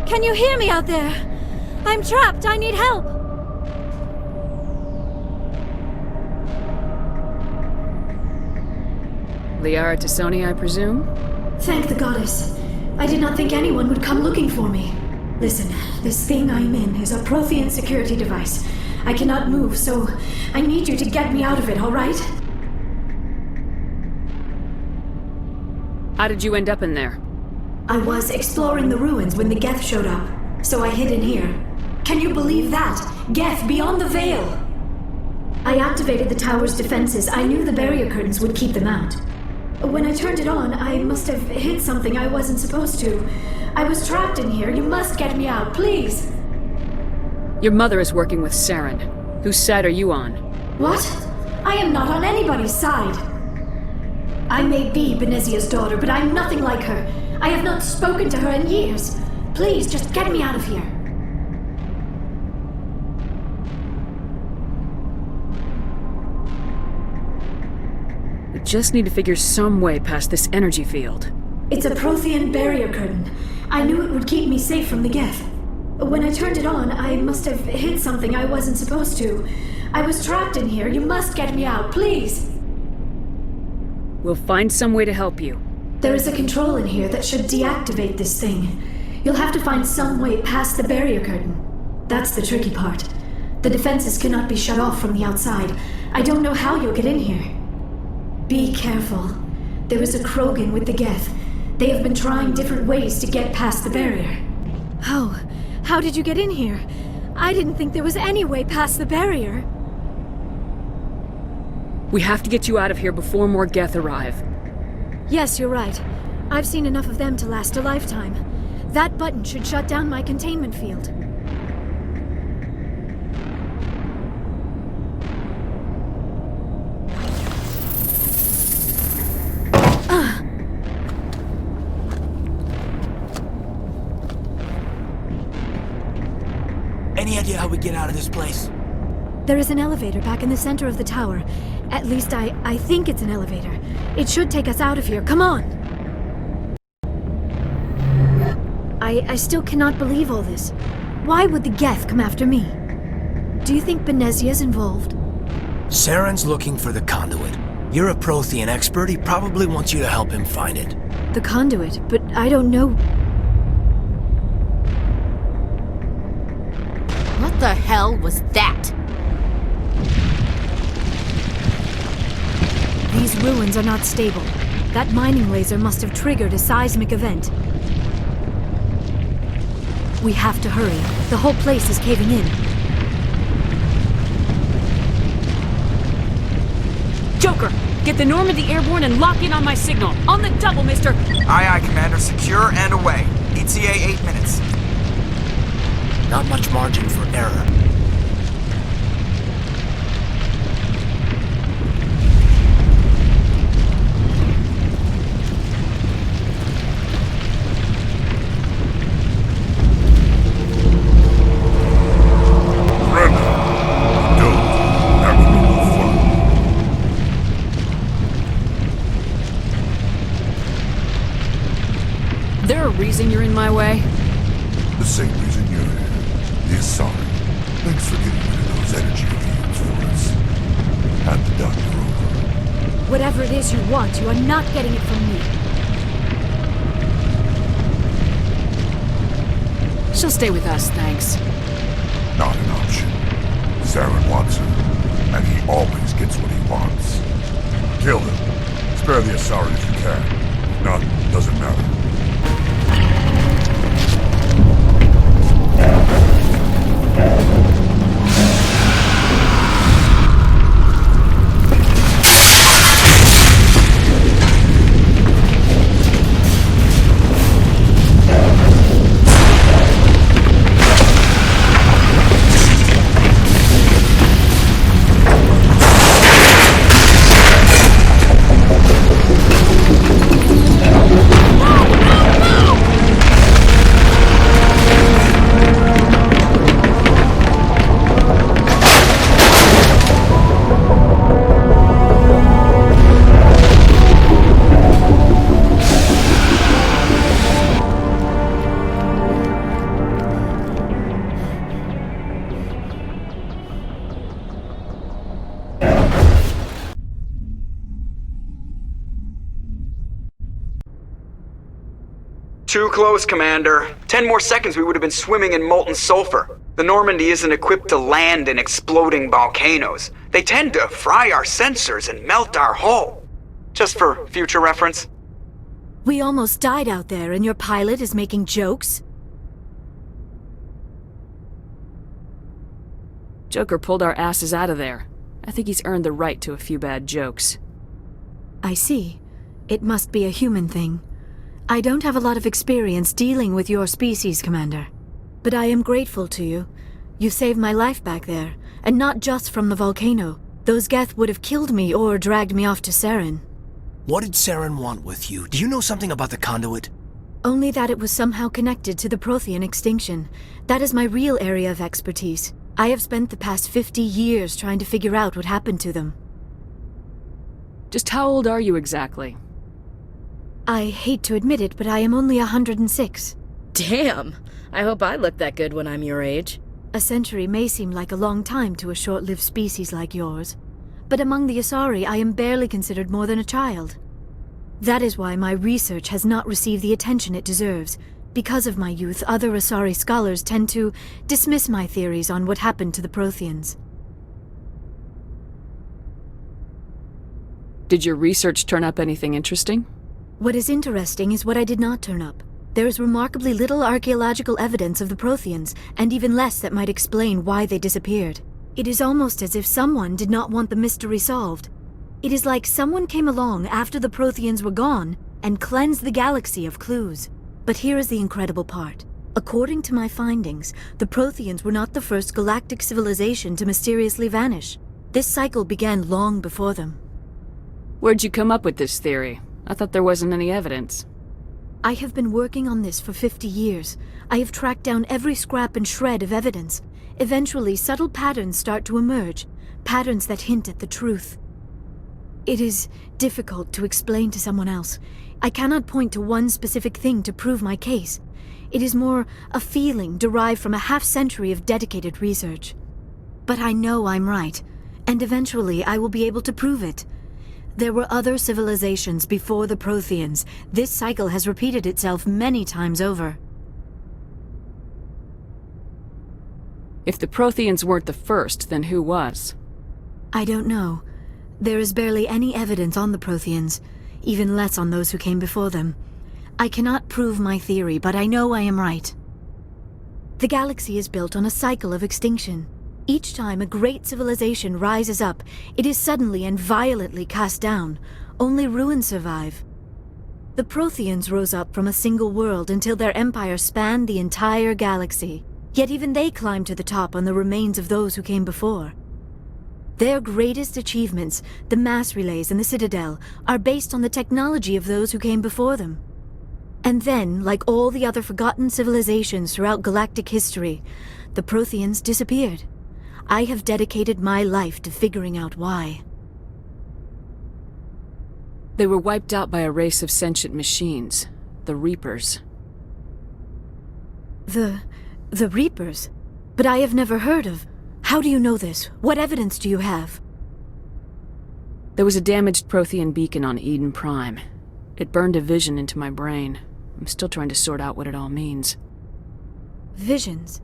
Can you hear me out there? I'm trapped. I need help. Liara to Sony, I presume? Thank the goddess. I did not think anyone would come looking for me. Listen, this thing I'm in is a Prothean security device. I cannot move, so I need you to get me out of it, all right? How did you end up in there? I was exploring the ruins when the Geth showed up, so I hid in here. Can you believe that? Geth beyond the veil! I activated the tower's defenses. I knew the barrier curtains would keep them out. When I turned it on, I must have hit something I wasn't supposed to. I was trapped in here. You must get me out, please! Your mother is working with Saren. Whose side are you on? What? I am not on anybody's side. I may be Benezia's daughter, but I'm nothing like her. I have not spoken to her in years. Please, just get me out of here. We just need to figure some way past this energy field. It's a Prothean barrier curtain. I knew it would keep me safe from the Geth. When I turned it on, I must have hit something I wasn't supposed to. I was trapped in here. You must get me out, please. We'll find some way to help you. There is a control in here that should deactivate this thing. You'll have to find some way past the barrier curtain. That's the tricky part. The defenses cannot be shut off from the outside. I don't know how you'll get in here. Be careful. There is a Krogan with the Geth. They have been trying different ways to get past the barrier. How did you get in here? I didn't think there was any way past the barrier. We have to get you out of here before more Geth arrive. Yes, you're right. I've seen enough of them to last a lifetime. That button should shut down my containment field. Any idea how we get out of this place? There is an elevator back in the center of the tower. At least I think it's an elevator. It should take us out of here. Come on! I still cannot believe all this. Why would the Geth come after me? Do you think Benezia's involved? Saren's looking for the conduit. You're a Prothean expert. He probably wants you to help him find it. The conduit, but I don't know. What the hell was that? These ruins are not stable. That mining laser must have triggered a seismic event. We have to hurry. The whole place is caving in. Joker! Get the Normandy airborne and lock in on my signal. On the double, mister! Aye, aye, Commander. Secure and away. ETA 8 minutes. Not much margin for error. There a reason you're in my way? The same reason you're here. Is sorry. Thanks for getting rid of those energy fields for us. Hand the doctor over. Whatever it is you want, you are not getting it from me. She'll stay with us, thanks. Not an option. Saren wants her, and he always gets what he wants. Kill him. Spare the Asari if you can. If not, doesn't matter. Too close, Commander. 10 more seconds we would have been swimming in molten sulfur. The Normandy isn't equipped to land in exploding volcanoes. They tend to fry our sensors and melt our hull. Just for future reference. We almost died out there and your pilot is making jokes? Joker pulled our asses out of there. I think he's earned the right to a few bad jokes. I see. It must be a human thing. I don't have a lot of experience dealing with your species, Commander. But I am grateful to you. You saved my life back there, and not just from the volcano. Those Geth would have killed me or dragged me off to Saren. What did Saren want with you? Do you know something about the conduit? Only that it was somehow connected to the Prothean extinction. That is my real area of expertise. I have spent the past 50 years trying to figure out what happened to them. Just how old are you exactly? I hate to admit it, but I am only 106. Damn! I hope I look that good when I'm your age. A century may seem like a long time to a short-lived species like yours, but among the Asari I am barely considered more than a child. That is why my research has not received the attention it deserves. Because of my youth, other Asari scholars tend to dismiss my theories on what happened to the Protheans. Did your research turn up anything interesting? What is interesting is what I did not turn up. There is remarkably little archaeological evidence of the Protheans, and even less that might explain why they disappeared. It is almost as if someone did not want the mystery solved. It is like someone came along after the Protheans were gone and cleansed the galaxy of clues. But here is the incredible part. According to my findings, the Protheans were not the first galactic civilization to mysteriously vanish. This cycle began long before them. Where'd you come up with this theory? I thought there wasn't any evidence. I have been working on this for 50 years. I have tracked down every scrap and shred of evidence. Eventually, subtle patterns start to emerge, patterns that hint at the truth. It is difficult to explain to someone else. I cannot point to one specific thing to prove my case. It is more a feeling derived from a half-century of dedicated research. But I know I'm right, and eventually I will be able to prove it. There were other civilizations before the Protheans. This cycle has repeated itself many times over. If the Protheans weren't the first, then who was? I don't know. There is barely any evidence on the Protheans, even less on those who came before them. I cannot prove my theory, but I know I am right. The galaxy is built on a cycle of extinction. Each time a great civilization rises up, it is suddenly and violently cast down. Only ruins survive. The Protheans rose up from a single world until their empire spanned the entire galaxy. Yet even they climbed to the top on the remains of those who came before. Their greatest achievements, the mass relays and the Citadel, are based on the technology of those who came before them. And then, like all the other forgotten civilizations throughout galactic history, the Protheans disappeared. I have dedicated my life to figuring out why. They were wiped out by a race of sentient machines, the Reapers. The Reapers? But I have never heard of. How do you know this? What evidence do you have? There was a damaged Prothean beacon on Eden Prime. It burned a vision into my brain. I'm still trying to sort out what it all means. Visions?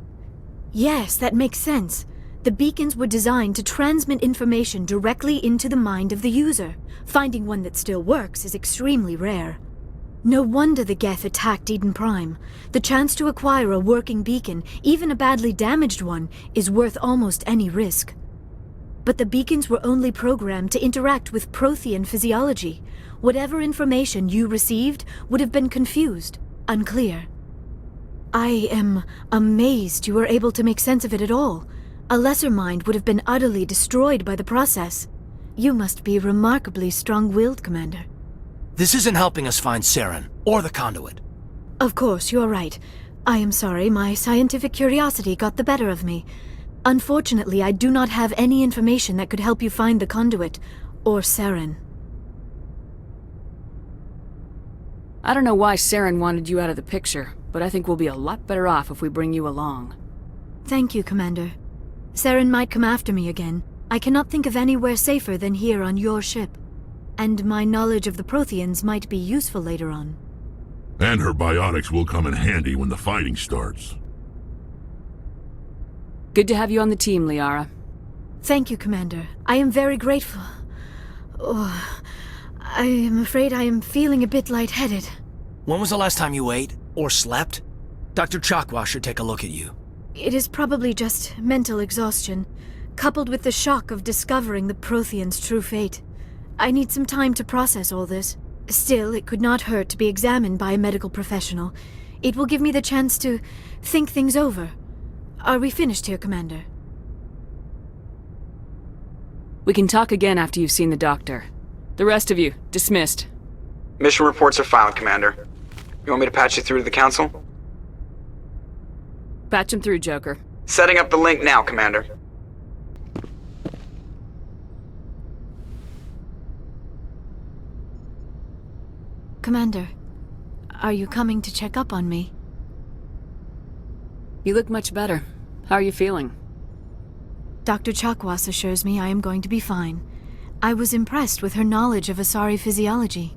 Yes, that makes sense. The beacons were designed to transmit information directly into the mind of the user. Finding one that still works is extremely rare. No wonder the Geth attacked Eden Prime. The chance to acquire a working beacon, even a badly damaged one, is worth almost any risk. But the beacons were only programmed to interact with Prothean physiology. Whatever information you received would have been confused, unclear. I am amazed you were able to make sense of it at all. A lesser mind would have been utterly destroyed by the process. You must be remarkably strong-willed, Commander. This isn't helping us find Saren, or the conduit. Of course, you're right. I am sorry, my scientific curiosity got the better of me. Unfortunately, I do not have any information that could help you find the conduit, or Saren. I don't know why Saren wanted you out of the picture, but I think we'll be a lot better off if we bring you along. Thank you, Commander. Saren might come after me again. I cannot think of anywhere safer than here on your ship. And my knowledge of the Protheans might be useful later on. And her biotics will come in handy when the fighting starts. Good to have you on the team, Liara. Thank you, Commander. I am very grateful. Oh, I am afraid I am feeling a bit lightheaded. When was the last time you ate? Or slept? Dr. Chakwa should take a look at you. It is probably just mental exhaustion, coupled with the shock of discovering the Prothean's true fate. I need some time to process all this. Still, it could not hurt to be examined by a medical professional. It will give me the chance to think things over. Are we finished here, Commander? We can talk again after you've seen the doctor. The rest of you, dismissed. Mission reports are filed, Commander. You want me to patch you through to the Council? Patch him through, Joker. Setting up the link now, Commander. Commander, are you coming to check up on me? You look much better. How are you feeling? Dr. Chakwas assures me I am going to be fine. I was impressed with her knowledge of Asari physiology.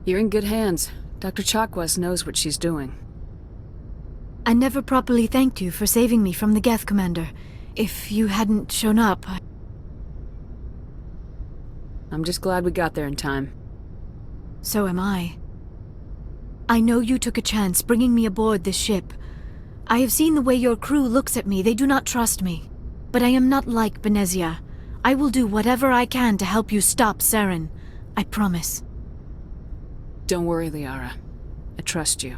You're in good hands. Dr. Chakwas knows what she's doing. I never properly thanked you for saving me from the Geth, Commander. If you hadn't shown up, I'm just glad we got there in time. So am I. I know you took a chance bringing me aboard this ship. I have seen the way your crew looks at me. They do not trust me. But I am not like Benezia. I will do whatever I can to help you stop Saren. I promise. Don't worry, Liara. I trust you.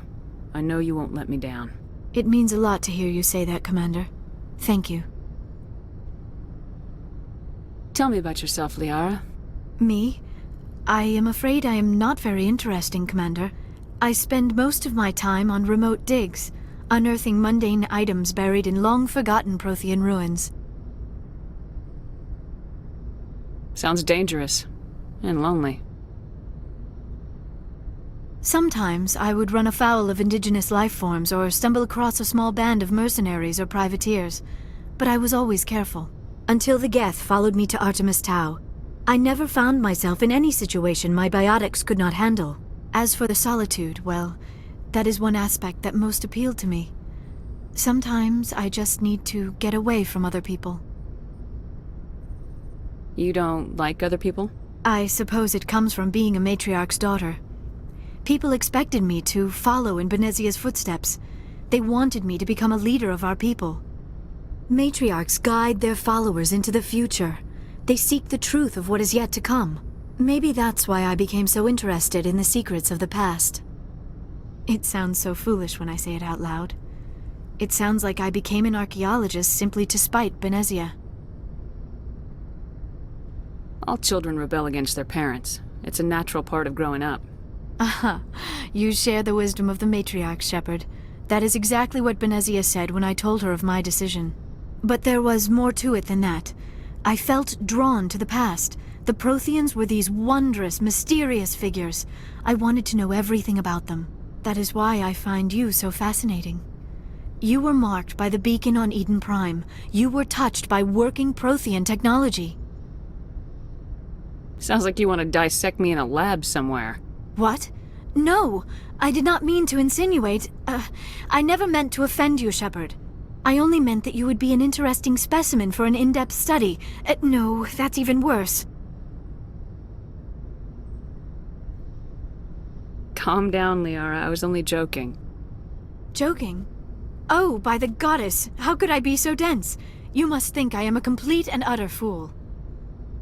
I know you won't let me down. It means a lot to hear you say that, Commander. Thank you. Tell me about yourself, Liara. Me? I am afraid I am not very interesting, Commander. I spend most of my time on remote digs, unearthing mundane items buried in long-forgotten Prothean ruins. Sounds dangerous. And lonely. Sometimes I would run afoul of indigenous life forms or stumble across a small band of mercenaries or privateers, but I was always careful. Until the Geth followed me to Artemis Tau. I never found myself in any situation my biotics could not handle. As for the solitude, well, that is one aspect that most appealed to me. Sometimes I just need to get away from other people. You don't like other people? I suppose it comes from being a matriarch's daughter. People expected me to follow in Benezia's footsteps. They wanted me to become a leader of our people. Matriarchs guide their followers into the future. They seek the truth of what is yet to come. Maybe that's why I became so interested in the secrets of the past. It sounds so foolish when I say it out loud. It sounds like I became an archaeologist simply to spite Benezia. All children rebel against their parents. It's a natural part of growing up. Aha, you share the wisdom of the matriarch, Shepard. That is exactly what Benezia said when I told her of my decision. But there was more to it than that. I felt drawn to the past. The Protheans were these wondrous, mysterious figures. I wanted to know everything about them. That is why I find you so fascinating. You were marked by the beacon on Eden Prime. You were touched by working Prothean technology. Sounds like you want to dissect me in a lab somewhere. What? No! I did not mean to insinuate. I never meant to offend you, Shepard. I only meant that you would be an interesting specimen for an in-depth study. No, that's even worse. Calm down, Liara. I was only joking. Joking? Oh, by the goddess, how could I be so dense? You must think I am a complete and utter fool.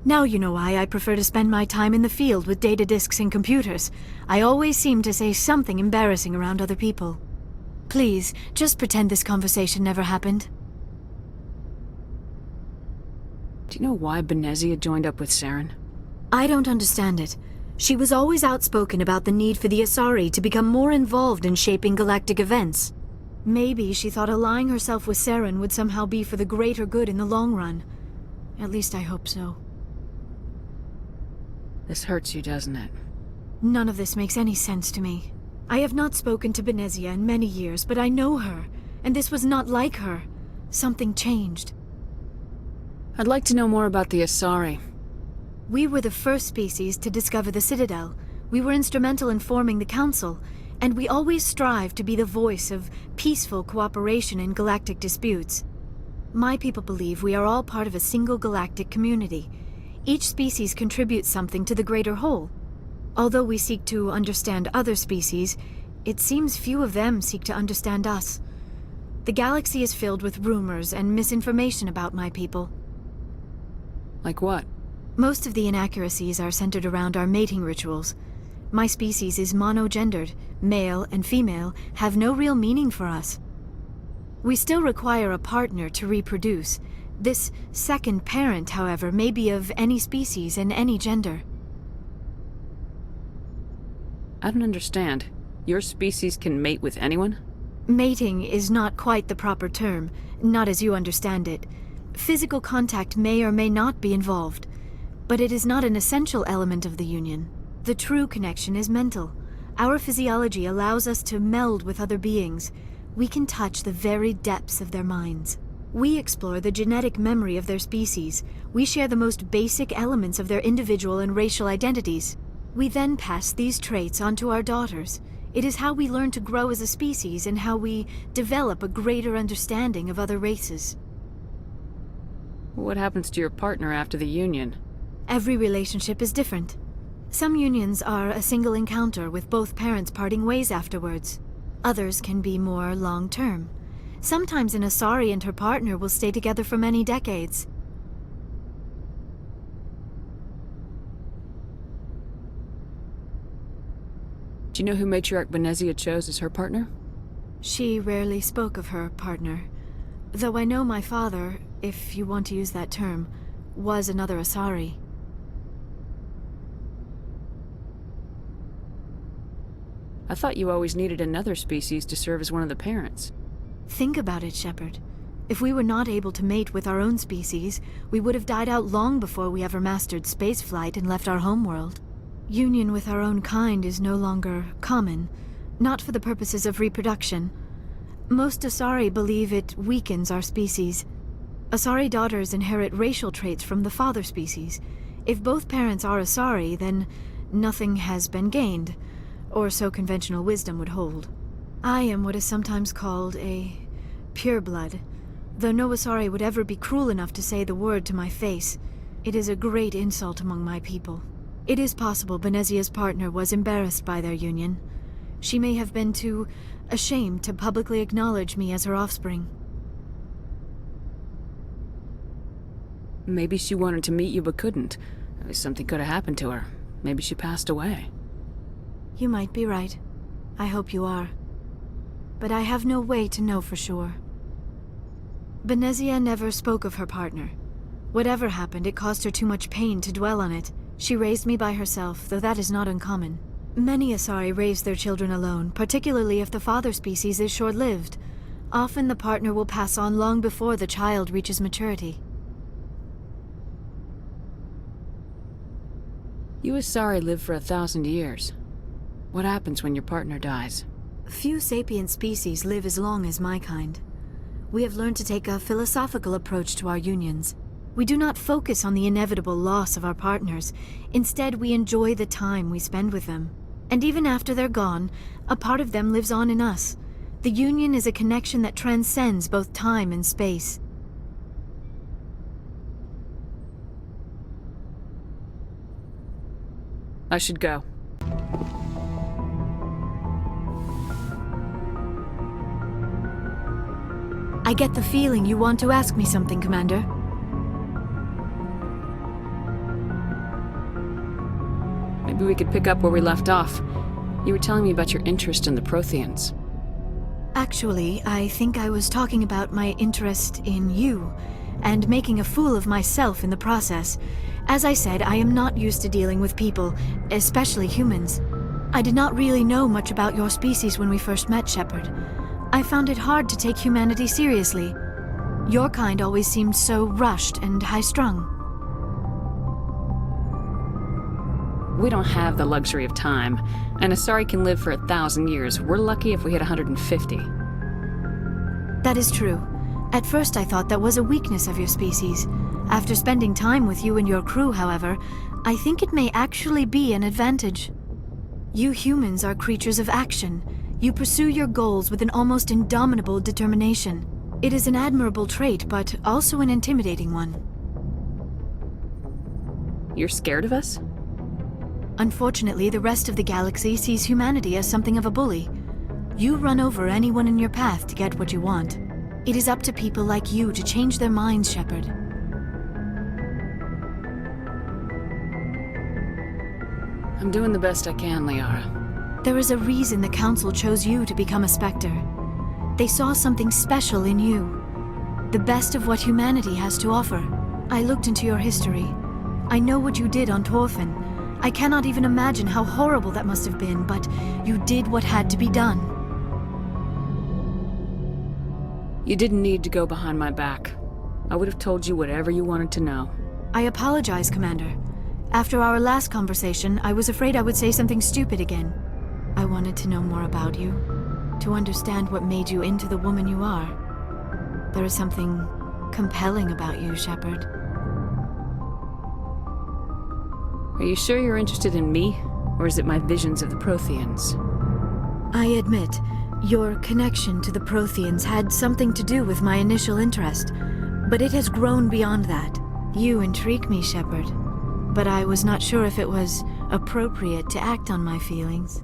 Now you know why I prefer to spend my time in the field with data disks and computers. I always seem to say something embarrassing around other people. Please, just pretend this conversation never happened. Do you know why Benezia joined up with Saren? I don't understand it. She was always outspoken about the need for the Asari to become more involved in shaping galactic events. Maybe she thought allying herself with Saren would somehow be for the greater good in the long run. At least I hope so. This hurts you, doesn't it? None of this makes any sense to me. I have not spoken to Benezia in many years, but I know her, and this was not like her. Something changed. I'd like to know more about the Asari. We were the first species to discover the Citadel. We were instrumental in forming the Council, and we always strive to be the voice of peaceful cooperation in galactic disputes. My people believe we are all part of a single galactic community. Each species contributes something to the greater whole. Although we seek to understand other species, it seems few of them seek to understand us. The galaxy is filled with rumors and misinformation about my people. Like what? Most of the inaccuracies are centered around our mating rituals. My species is monogendered. Male and female have no real meaning for us. We still require a partner to reproduce. This second parent, however, may be of any species and any gender. I don't understand. Your species can mate with anyone? Mating is not quite the proper term, not as you understand it. Physical contact may or may not be involved, but it is not an essential element of the union. The true connection is mental. Our physiology allows us to meld with other beings. We can touch the very depths of their minds. We explore the genetic memory of their species. We share the most basic elements of their individual and racial identities. We then pass these traits on to our daughters. It is how we learn to grow as a species and how we develop a greater understanding of other races. What happens to your partner after the union? Every relationship is different. Some unions are a single encounter with both parents parting ways afterwards. Others can be more long-term. Sometimes an Asari and her partner will stay together for many decades. Do you know who Matriarch Benezia chose as her partner? She rarely spoke of her partner. Though I know my father, if you want to use that term, was another Asari. I thought you always needed another species to serve as one of the parents. Think about it, Shepard. If we were not able to mate with our own species, we would have died out long before we ever mastered spaceflight and left our homeworld. Union with our own kind is no longer common, not for the purposes of reproduction. Most Asari believe it weakens our species. Asari daughters inherit racial traits from the father species. If both parents are Asari, then nothing has been gained, or so conventional wisdom would hold. I am what is sometimes called a pureblood, though no Asari would ever be cruel enough to say the word to my face. It is a great insult among my people. It is possible Benezia's partner was embarrassed by their union. She may have been too ashamed to publicly acknowledge me as her offspring. Maybe she wanted to meet you but couldn't. Something could have happened to her. Maybe she passed away. You might be right. I hope you are. But I have no way to know for sure. Benezia never spoke of her partner. Whatever happened, it caused her too much pain to dwell on it. She raised me by herself, though that is not uncommon. Many Asari raise their children alone, particularly if the father species is short-lived. Often the partner will pass on long before the child reaches maturity. You Asari live for 1,000 years. What happens when your partner dies? Few sapient species live as long as my kind. We have learned to take a philosophical approach to our unions. We do not focus on the inevitable loss of our partners. Instead, we enjoy the time we spend with them. And even after they're gone, a part of them lives on in us. The union is a connection that transcends both time and space. I should go. I get the feeling you want to ask me something, Commander. Maybe we could pick up where we left off. You were telling me about your interest in the Protheans. Actually, I think I was talking about my interest in you, and making a fool of myself in the process. As I said, I am not used to dealing with people, especially humans. I did not really know much about your species when we first met, Shepard. I found it hard to take humanity seriously. Your kind always seemed so rushed and high-strung. We don't have the luxury of time. An Asari can live for 1,000 years. We're lucky if we hit 150. That is true. At first I thought that was a weakness of your species. After spending time with you and your crew, however, I think it may actually be an advantage. You humans are creatures of action. You pursue your goals with an almost indomitable determination. It is an admirable trait, but also an intimidating one. You're scared of us? Unfortunately, the rest of the galaxy sees humanity as something of a bully. You run over anyone in your path to get what you want. It is up to people like you to change their minds, Shepard. I'm doing the best I can, Liara. There is a reason the Council chose you to become a Spectre. They saw something special in you. The best of what humanity has to offer. I looked into your history. I know what you did on Torfin. I cannot even imagine how horrible that must have been, but you did what had to be done. You didn't need to go behind my back. I would have told you whatever you wanted to know. I apologize, Commander. After our last conversation, I was afraid I would say something stupid again. I wanted to know more about you, to understand what made you into the woman you are. There is something compelling about you, Shepard. Are you sure you're interested in me, or is it my visions of the Protheans? I admit, your connection to the Protheans had something to do with my initial interest, but it has grown beyond that. You intrigue me, Shepard, but I was not sure if it was appropriate to act on my feelings.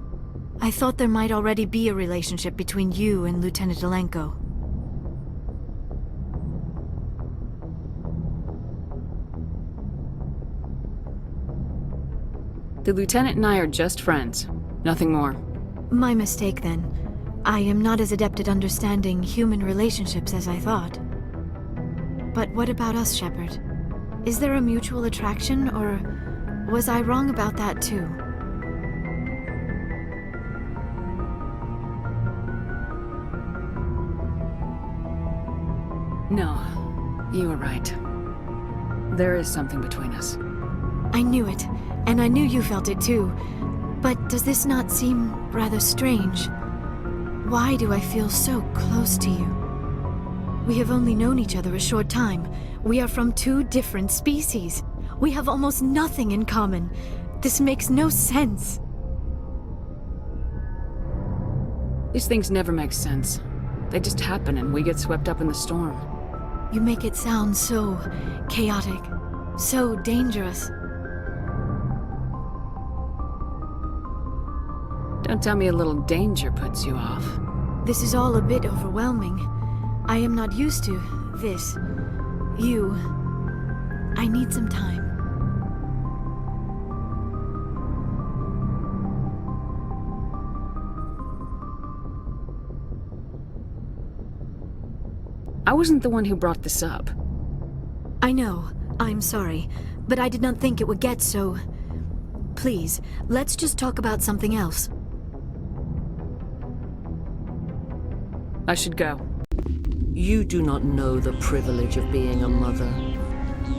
I thought there might already be a relationship between you and Lieutenant Alenko. The Lieutenant and I are just friends. Nothing more. My mistake, then. I am not as adept at understanding human relationships as I thought. But what about us, Shepard? Is there a mutual attraction, or was I wrong about that too? No, you were right. There is something between us. I knew it, and I knew you felt it too. But does this not seem rather strange? Why do I feel so close to you? We have only known each other a short time. We are from two different species. We have almost nothing in common. This makes no sense. These things never make sense. They just happen and we get swept up in the storm. You make it sound so chaotic, so dangerous. Don't tell me a little danger puts you off. This is all a bit overwhelming. I am not used to this. You. I need some time. I wasn't the one who brought this up. I know. I'm sorry. But I did not think it would get so... Please, let's just talk about something else. I should go. You do not know the privilege of being a mother.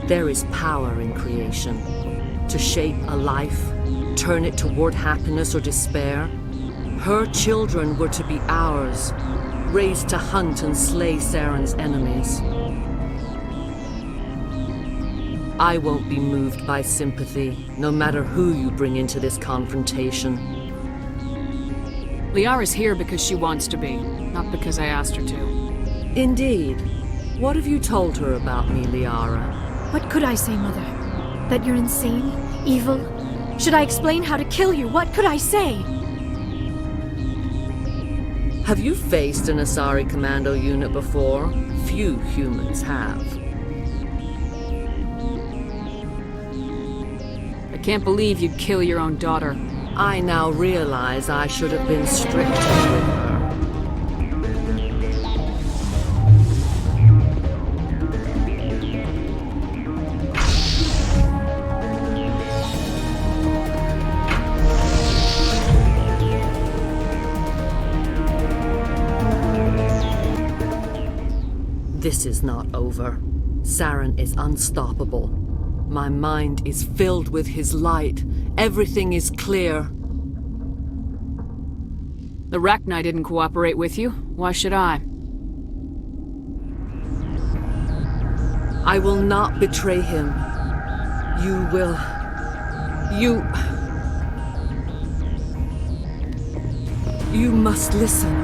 There is power in creation. To shape a life, turn it toward happiness or despair. Her children were to be ours, raised to hunt and slay Saren's enemies. I won't be moved by sympathy, no matter who you bring into this confrontation. Liara's here because she wants to be, not because I asked her to. Indeed. What have you told her about me, Liara? What could I say, Mother? That you're insane? Evil? Should I explain how to kill you? What could I say? Have you faced an Asari commando unit before? Few humans have. I can't believe you'd kill your own daughter. I now realize I should have been stricter with her. This is not over. Saren is unstoppable. My mind is filled with his light. Everything is clear. The Rachni didn't cooperate with you. Why should I? I will not betray him. You will... You must listen.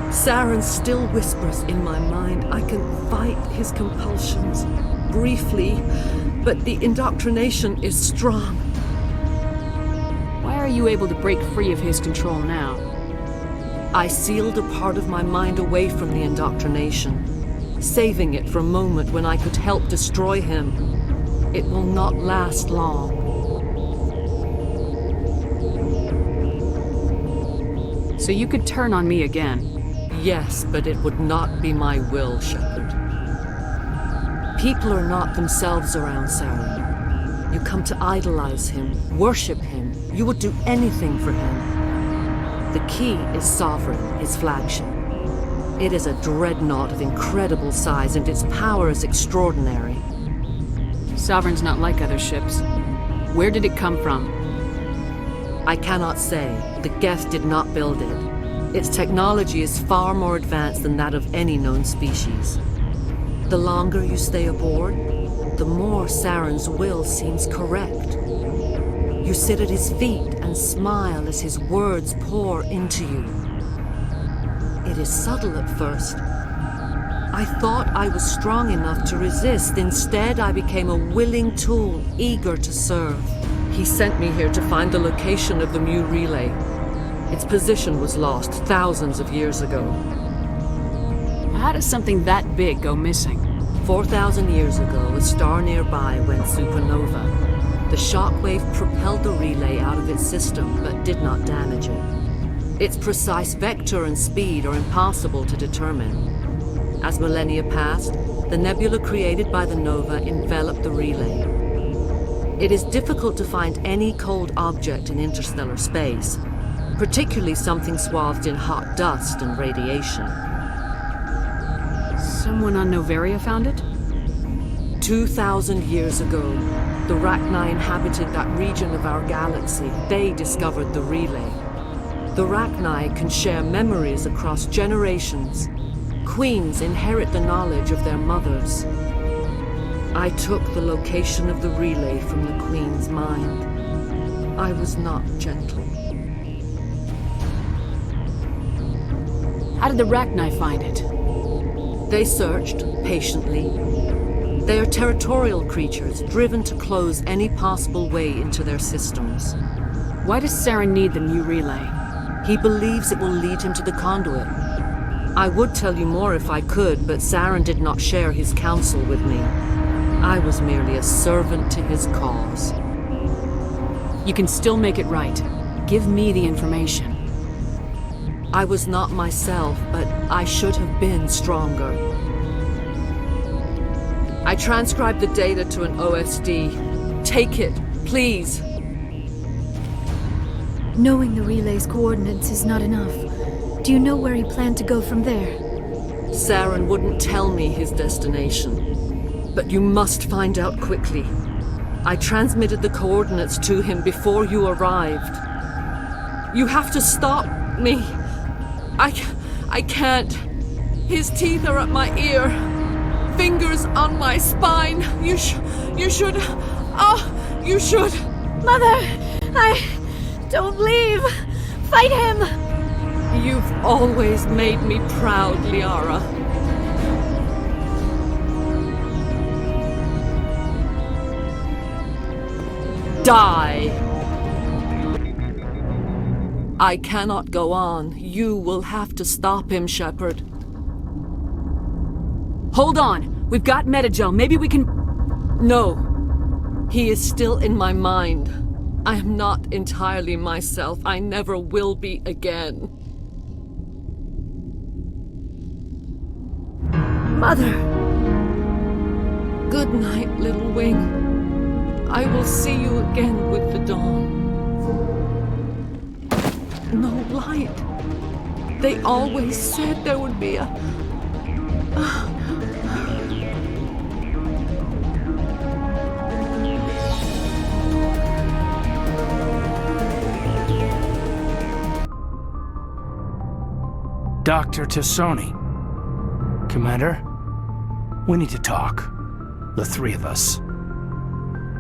Saren still whispers in my mind. I can fight his compulsions briefly, but the indoctrination is strong. Why are you able to break free of his control now? I sealed a part of my mind away from the indoctrination, saving it for a moment when I could help destroy him. It will not last long. So you could turn on me again? Yes, but it would not be my will, Shepard. People are not themselves around Saren. You come to idolize him, worship him. You would do anything for him. The key is Sovereign, his flagship. It is a dreadnought of incredible size, and its power is extraordinary. Sovereign's not like other ships. Where did it come from? I cannot say. The Geth did not build it. Its technology is far more advanced than that of any known species. The longer you stay aboard, the more Saren's will seems correct. You sit at his feet and smile as his words pour into you. It is subtle at first. I thought I was strong enough to resist. Instead, I became a willing tool, eager to serve. He sent me here to find the location of the Mu relay. Its position was lost thousands of years ago. How does something that big go missing? 4,000 years ago, a star nearby went supernova. The shockwave propelled the relay out of its system, but did not damage it. Its precise vector and speed are impossible to determine. As millennia passed, the nebula created by the nova enveloped the relay. It is difficult to find any cold object in interstellar space, particularly something swathed in hot dust and radiation. Someone on Noveria found it? 2,000 years ago, the Rachni inhabited that region of our galaxy. They discovered the relay. The Rachni can share memories across generations. Queens inherit the knowledge of their mothers. I took the location of the relay from the Queen's mind. I was not gentle. How did the Rachni find it? They searched, patiently. They are territorial creatures, driven to close any possible way into their systems. Why does Saren need the Mu relay? He believes it will lead him to the conduit. I would tell you more if I could, but Saren did not share his counsel with me. I was merely a servant to his cause. You can still make it right. Give me the information. I was not myself, but I should have been stronger. I transcribed the data to an OSD. Take it, please. Knowing the relay's coordinates is not enough. Do you know where he planned to go from there? Saren wouldn't tell me his destination. But you must find out quickly. I transmitted the coordinates to him before you arrived. You have to stop me. I can't. His teeth are at my ear. Fingers on my spine. You should. Oh, you should. Mother! Don't leave! Fight him! You've always made me proud, Liara. Die! I cannot go on. You will have to stop him, Shepard. Hold on! We've got Metagel. Maybe we can... No. He is still in my mind. I am not entirely myself. I never will be again. Mother! Good night, little wing. I will see you again with the dawn. No light. They always said there would be a... Dr. Tassoni. Commander, we need to talk. The three of us.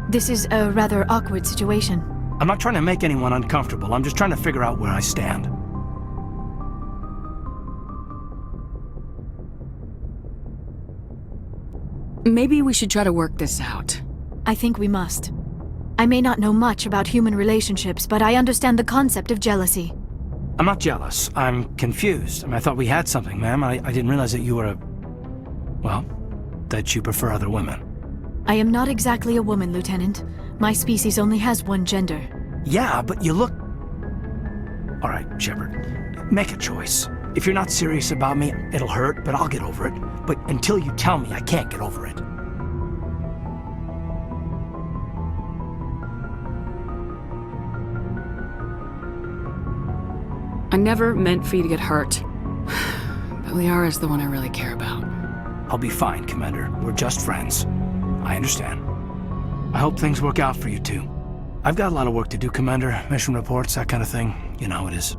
This is a rather awkward situation. I'm not trying to make anyone uncomfortable. I'm just trying to figure out where I stand. Maybe we should try to work this out. I think we must. I may not know much about human relationships, but I understand the concept of jealousy. I'm not jealous. I'm confused. I thought we had something, ma'am. I didn't realize that you were a... well, that you prefer other women. I am not exactly a woman, Lieutenant. My species only has one gender. Yeah, but you look... All right, Shepard. Make a choice. If you're not serious about me, it'll hurt, but I'll get over it. But until you tell me, I can't get over it. I never meant for you to get hurt. But Liara's the one I really care about. I'll be fine, Commander. We're just friends. I understand. I hope things work out for you two. I've got a lot of work to do, Commander. Mission reports, that kind of thing. You know how it is.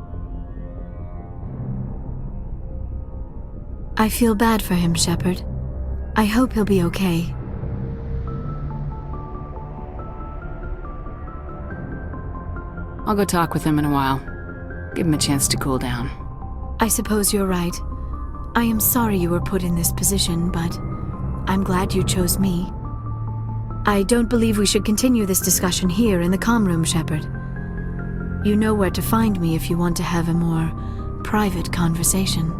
I feel bad for him, Shepard. I hope he'll be okay. I'll go talk with him in a while. Give him a chance to cool down. I suppose you're right. I am sorry you were put in this position, but I'm glad you chose me. I don't believe we should continue this discussion here in the comm room, Shepard. You know where to find me if you want to have a more private conversation.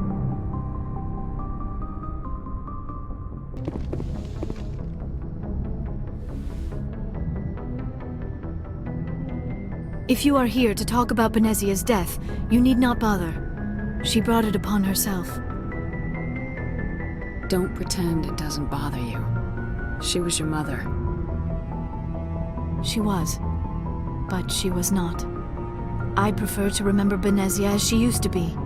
If you are here to talk about Benezia's death, you need not bother. She brought it upon herself. Don't pretend it doesn't bother you. She was your mother. She was. But she was not. I prefer to remember Benezia as she used to be,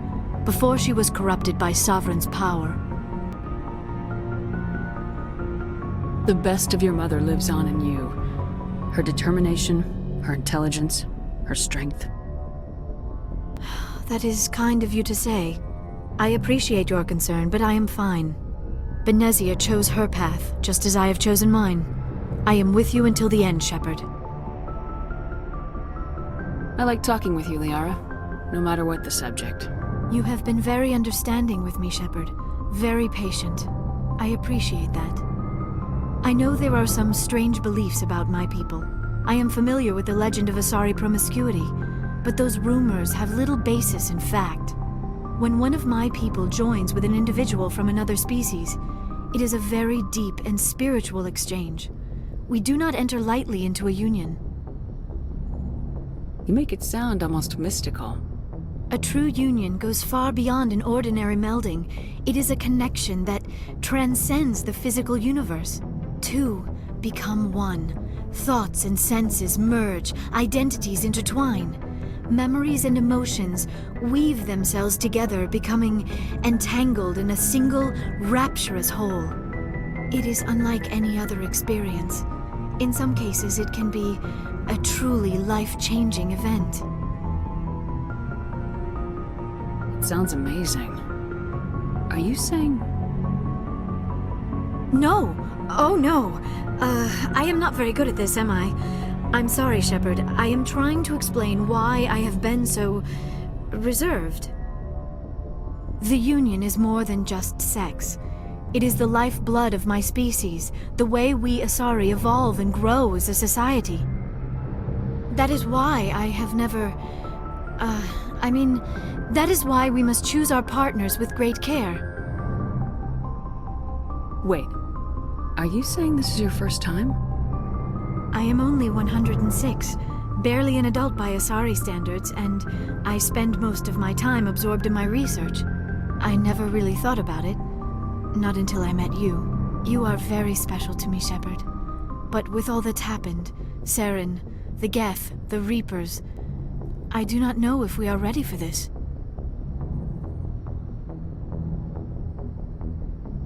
before she was corrupted by Sovereign's power. The best of your mother lives on in you. Her determination, her intelligence, her strength. That is kind of you to say. I appreciate your concern, but I am fine. Benezia chose her path, just as I have chosen mine. I am with you until the end, Shepard. I like talking with you, Liara, no matter what the subject. You have been very understanding with me, Shepard. Very patient. I appreciate that. I know there are some strange beliefs about my people. I am familiar with the legend of Asari promiscuity, but those rumors have little basis in fact. When one of my people joins with an individual from another species, it is a very deep and spiritual exchange. We do not enter lightly into a union. You make it sound almost mystical. A true union goes far beyond an ordinary melding. It is a connection that transcends the physical universe. Two become one. Thoughts and senses merge, identities intertwine. Memories and emotions weave themselves together, becoming entangled in a single, rapturous whole. It is unlike any other experience. In some cases, it can be a truly life-changing event. It sounds amazing. Are you saying... No! Oh no! I am not very good at this, am I? I'm sorry, Shepard. I am trying to explain why I have been so... reserved. The Union is more than just sex. It is the lifeblood of my species, the way we Asari evolve and grow as a society. That is why I have never... that is why we must choose our partners with great care. Wait. Are you saying this is your first time? I am only 106, barely an adult by Asari standards, and I spend most of my time absorbed in my research. I never really thought about it. Not until I met you. You are very special to me, Shepard. But with all that's happened, Saren, the Geth, the Reapers, I do not know if we are ready for this.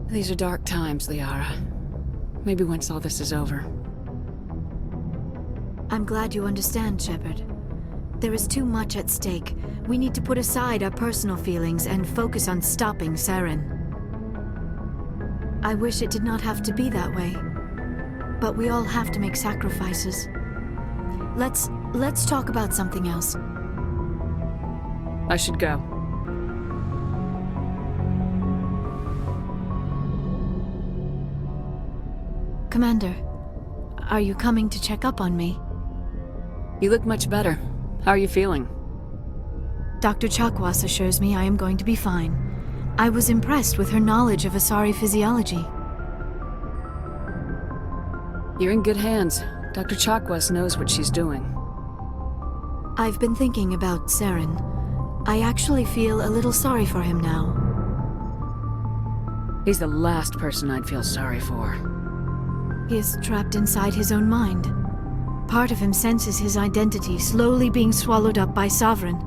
These are dark times, Liara. Maybe once all this is over. I'm glad you understand, Shepard. There is too much at stake. We need to put aside our personal feelings and focus on stopping Saren. I wish it did not have to be that way. But we all have to make sacrifices. Let's talk about something else. I should go. Commander, are you coming to check up on me? You look much better. How are you feeling? Dr. Chakwas assures me I am going to be fine. I was impressed with her knowledge of Asari physiology. You're in good hands. Dr. Chakwas knows what she's doing. I've been thinking about Saren. I actually feel a little sorry for him now. He's the last person I'd feel sorry for. He is trapped inside his own mind. Part of him senses his identity slowly being swallowed up by Sovereign,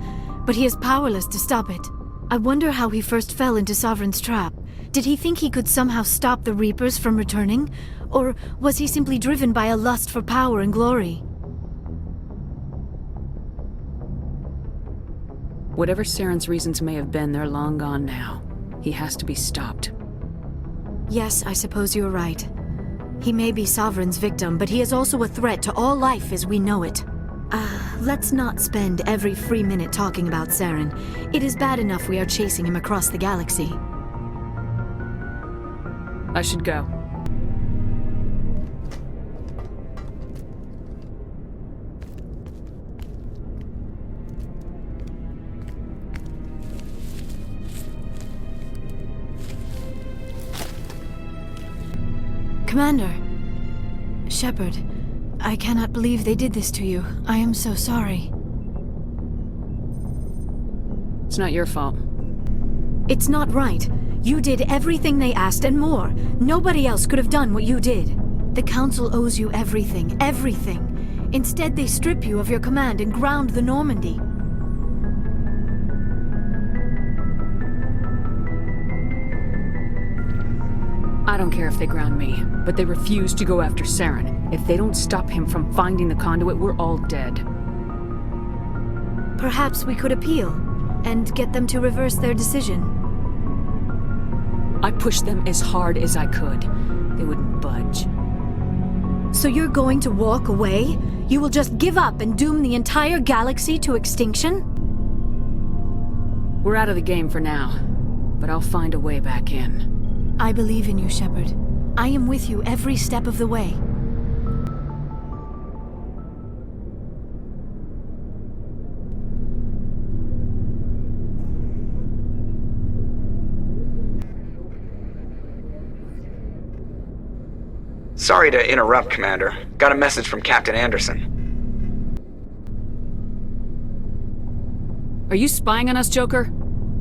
but he is powerless to stop it. I wonder how he first fell into Sovereign's trap. Did he think he could somehow stop the Reapers from returning? Or was he simply driven by a lust for power and glory? Whatever Saren's reasons may have been, they're long gone now. He has to be stopped. Yes, I suppose you're right. He may be Sovereign's victim, but he is also a threat to all life as we know it. Let's not spend every free minute talking about Saren. It is bad enough we are chasing him across the galaxy. I should go. Commander! Shepard, I cannot believe they did this to you. I am so sorry. It's not your fault. It's not right. You did everything they asked and more. Nobody else could have done what you did. The Council owes you everything, everything. Instead, they strip you of your command and ground the Normandy. I don't care if they ground me, but they refuse to go after Saren. If they don't stop him from finding the conduit, we're all dead. Perhaps we could appeal, and get them to reverse their decision. I pushed them as hard as I could. They wouldn't budge. So you're going to walk away? You will just give up and doom the entire galaxy to extinction? We're out of the game for now, but I'll find a way back in. I believe in you, Shepard. I am with you every step of the way. Sorry to interrupt, Commander. Got a message from Captain Anderson. Are you spying on us, Joker?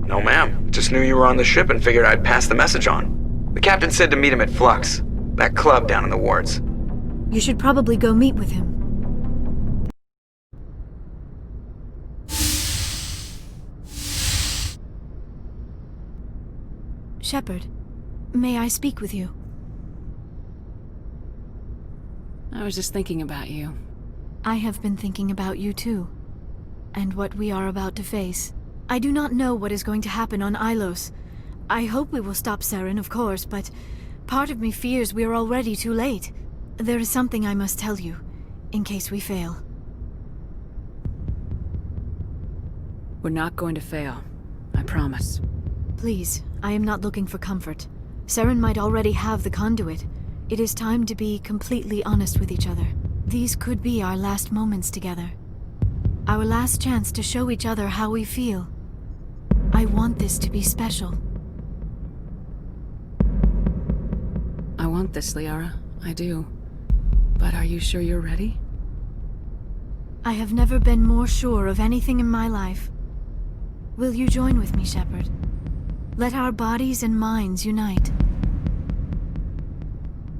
No, ma'am. Just knew you were on the ship and figured I'd pass the message on. The captain said to meet him at Flux, that club down in the wards. You should probably go meet with him. Shepard, may I speak with you? I was just thinking about you. I have been thinking about you too, and what we are about to face. I do not know what is going to happen on Ilos. I hope we will stop Saren, of course, but part of me fears we are already too late. There is something I must tell you, in case we fail. We're not going to fail. I promise. Please, I am not looking for comfort. Saren might already have the conduit. It is time to be completely honest with each other. These could be our last moments together. Our last chance to show each other how we feel. I want this to be special. I want this, Liara. I do. But are you sure you're ready? I have never been more sure of anything in my life. Will you join with me, Shepard? Let our bodies and minds unite.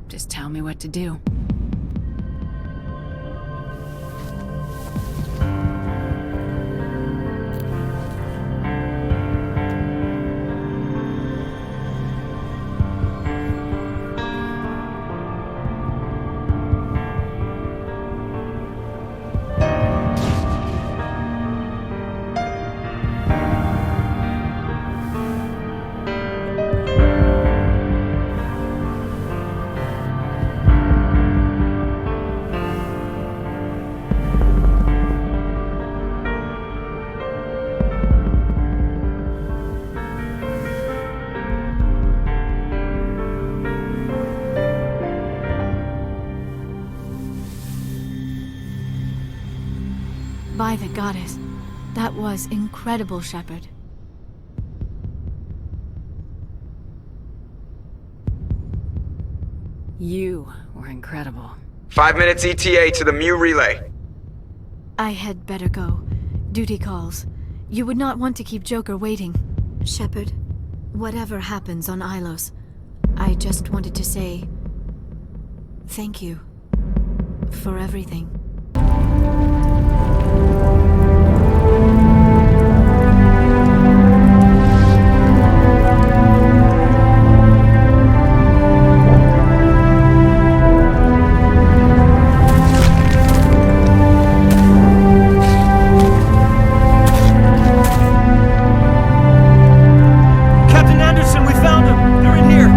Just tell me what to do. goddess. That was incredible, Shepard. You were incredible. 5 minutes ETA to the Mu relay. I had better go. Duty calls. You would not want to keep Joker waiting. Shepard, whatever happens on Ilos, I just wanted to say thank you for everything. Captain Anderson, we found them! They're in here!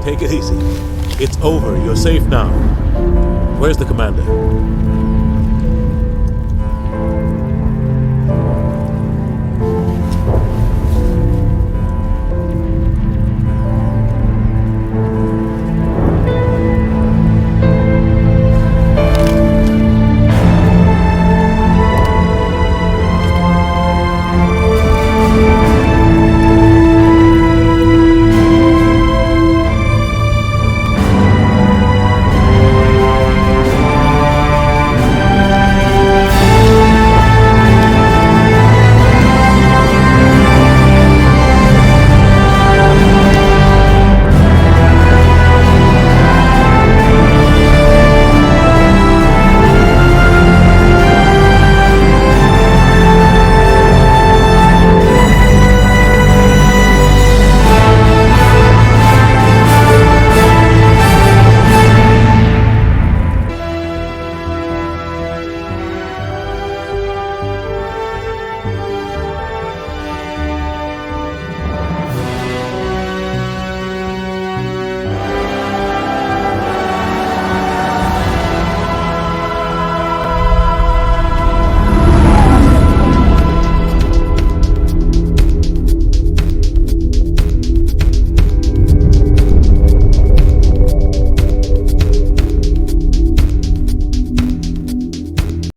Take it easy. It's over. You're safe now. Where's the commander?